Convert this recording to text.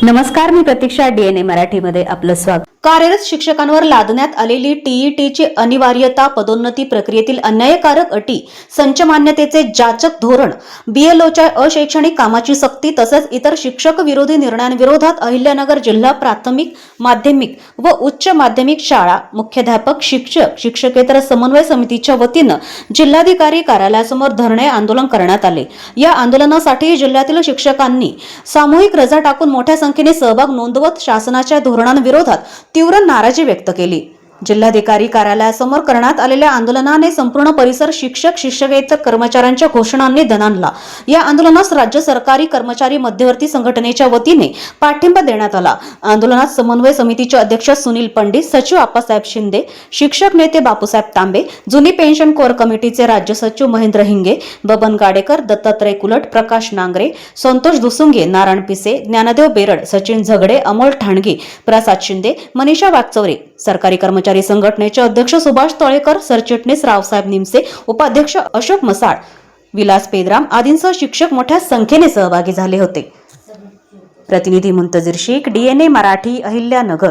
नमस्कार, मी प्रतीक्षा. डीएनए मराठीमध्ये आपलं स्वागत. कार्यरत शिक्षकांवर लादण्यात आलेली टीईटीची अनिवार्यता, पदोन्नती प्रक्रियेतील अन्यायकारक अटी, संच मान्यतेचे जाचक धोरण, बीएलओच्या अशैक्षणिक कामाची सक्ती तसेच इतर शिक्षक विरोधी निर्णयांविरोधात अहिल्यानगर जिल्हा प्राथमिक, माध्यमिक व उच्च माध्यमिक शाळा मुख्याध्यापक, शिक्षक, शिक्षकेतर समन्वय समितीच्या वतीनं जिल्हाधिकारी कार्यालयासमोर धरणे आंदोलन करण्यात आले. या आंदोलनासाठी जिल्ह्यातील शिक्षकांनी सामूहिक रजा टाकून मोठ्या संख्येने सहभाग नोंदवत शासनाच्या धोरणांविरोधात तीव्र नाराजी व्यक्त केली. जिल्हाधिकारी कार्यालयासमोर करण्यात आलेल्या आंदोलनाने संपूर्ण परिसर शिक्षक, शिक्षकेतर कर्मचाऱ्यांच्या घोषणांनी दणाणला. या आंदोलनास राज्य सरकारी कर्मचारी मध्यवर्ती संघटनेच्या वतीने पाठिंबा देण्यात आला. आंदोलनात समन्वय समितीचे अध्यक्ष सुनील पंडित, सचिव आप्पासाहेब शिंदे, शिक्षक नेते बापूसाहेब तांबे, जुनी पेन्शन कोर कमिटीचे राज्य सचिव महेंद्र हिंगे, बबन गाडेकर, दत्तात्रय कुलट, प्रकाश नांगरे, संतोष दुसुंगे, नारायण पिसे, ज्ञानदेव बेरड, सचिन झगडे, अमोल ठाणगे, प्रसाद शिंदे, मनीषा वागचौरे, सरकारी कर्मचारी संघटनेचे अध्यक्ष सुभाष तळेकर, सरचिटणीस रावसाहेब निमसे, उपाध्यक्ष अशोक मसाळ, विलास पेदराम आदींसह शिक्षक मोठ्या संख्येने सहभागी झाले होते. प्रतिनिधी मुंतजीर शेख, डीएनए मराठी, अहिल्यानगर.